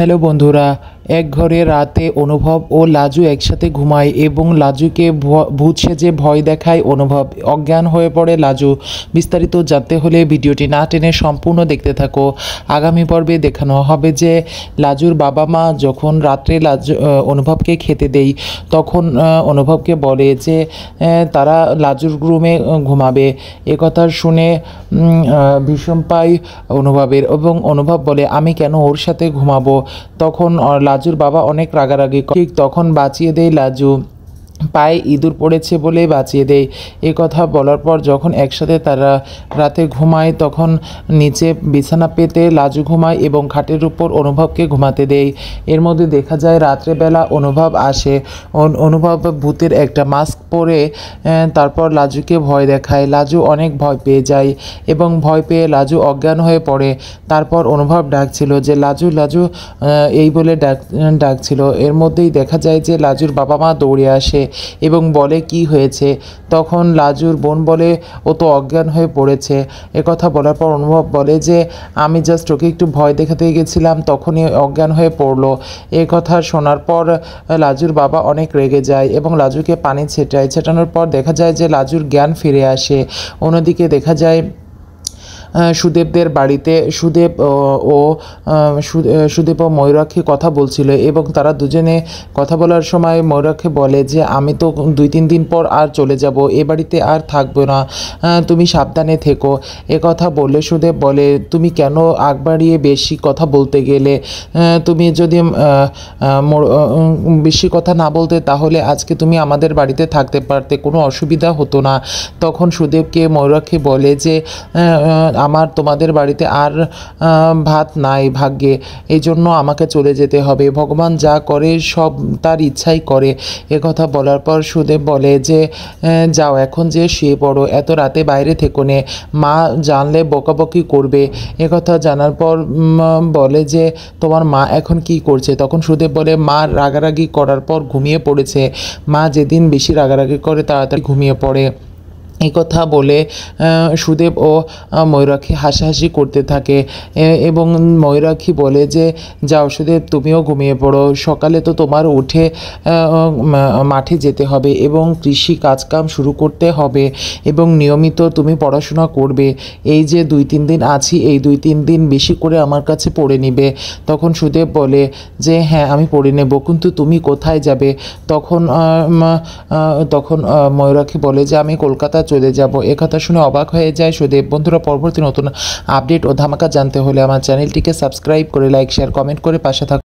Hello বন্ধুরা, এক ঘরে রাতে অনুভব ও লাজু একসাথে ঘুমায় এবং লাজুকে ভূত সেজে ভয় দেখায় অনুভব। অজ্ঞান হয়ে পড়ে লাজু। বিস্তারিত জানতে হলে ভিডিওটি না টেনে সম্পূর্ণ দেখতে থাকো। আগামী পর্বে দেখানো হবে যে লাজুর বাবা মা যখন রাত্রে অনুভবকে খেতে দেয় তখন অনুভবকে বলে যে তারা লাজুর রুমে ঘুমাবে। একথা শুনে ভীষণ পায় অনুভবের এবং অনুভব বলে আমি কেন ওর সাথে ঘুমাবো। তখন লাজুর বাবা অনেক রাগারাগি ঠিক তখন বাঁচিয়ে দেয় লাজু। পায়ে ইঁদুর পড়েছে বলে বাঁচিয়ে দেয়। এ কথা বলার পর যখন একসাথে তারা রাতে ঘুমায় তখন নিচে বিছানা পেতে লাজু ঘুমায় এবং খাটের উপর অনুভবকে ঘুমাতে দেয়। এর মধ্যে দেখা যায় রাত্রেবেলা অনুভব আসে। অনুভব ভূতের একটা মাস্ক পরে তারপর লাজুকে ভয় দেখায়। লাজু অনেক ভয় পেয়ে যায় এবং ভয় পেয়ে লাজু অজ্ঞান হয়ে পড়ে। তারপর অনুভব ডাকছিল যে লাজু লাজু এই বলে ডাকছিল। এর মধ্যেই দেখা যায় যে লাজুর বাবা মা দৌড়ে আসে এবং বলে কি হয়েছে। তখন লাজুর বোন বলে ও তো অজ্ঞান হয়ে পড়েছে। একথা বলার পর অনুভব বলে যে আমি জাস্ট ওকে একটু ভয় দেখাতে গেছিলাম তখনই অজ্ঞান হয়ে পড়লো। এই কথা শোনার পর লাজুর বাবা অনেক রেগে যায় এবং লাজুকে পানি ছেটানোর পর দেখা যায় যে লাজুর জ্ঞান ফিরে আসে। অন্যদিকে দেখা যায় সুদেবদের বাড়িতে সুদেব ও ময়ূরাক্ষী কথা বলছিল এবং তারা দুজনে কথা বলার সময় ময়ূরাক্ষী বলে যে আমি তো 2-3 দিন পর আর চলে যাব, এ বাড়িতে আর থাকবো না, তুমি সাবধানে থেকো। কথা বললে সুদেব বলে তুমি কেন আগ বাড়িয়ে বেশি কথা বলতে গেলে, তুমি যদি বেশি কথা না বলতে তাহলে আজকে তুমি আমাদের বাড়িতে থাকতে পারতে, কোনো অসুবিধা হতো না। তখন সুদেবকে ময়ূরাক্ষী বলে যে আমার তোমাদের বাড়িতে আর ভাত নাই ভাগ্যে, এই জন্য আমাকে চলে যেতে হবে। ভগবান যা করে সব তার ইচ্ছাই করে। কথা বলার পর সুদেব বলে যে যাও এখন যে শুয়ে পড়ো, এত রাতে বাইরে থেকো নে, মা জানলে বকাবকি করবে। কথা জানার পর বলে যে তোমার মা এখন কি করছে। তখন সুদেব বলে মা রাগারাগি করার পর ঘুমিয়ে পড়েছে। মা যেদিন বেশি রাগারাগি করে তাড়াতাড়ি ঘুমিয়ে পড়ে। এই কথা বলে সুদেব ও ময়ূরাক্ষী হাসাহাসি করতে থাকে এবং ময়ূরাক্ষী বলে যে যাও সুদেব তুমিও ঘুমিয়ে পড়ো, সকালে তো তোমার উঠে মাঠে যেতে হবে এবং কৃষি কাজকাম শুরু করতে হবে এবং নিয়মিত তুমি পড়াশোনা করবে। এই যে 2-3 দিন আছি, এই 2-3 দিন বেশি করে আমার কাছে পড়ে নিবে। তখন সুদেব বলে যে হ্যাঁ আমি পড়ে নেব, কিন্তু তুমি কোথায় যাবে। তখন ময়ূরাক্ষী বলে যে আমি কলকাতা চলে যাব। একথা শুনে অবাক হয়ে যায় সুদেব। বন্ধুরা, পরবর্তী নতুন আপডেট ও ধামাকা জানতে হলে আমার চ্যানেলটিকে সাবস্ক্রাইব করে লাইক শেয়ার কমেন্ট করে পাশে থাকুন।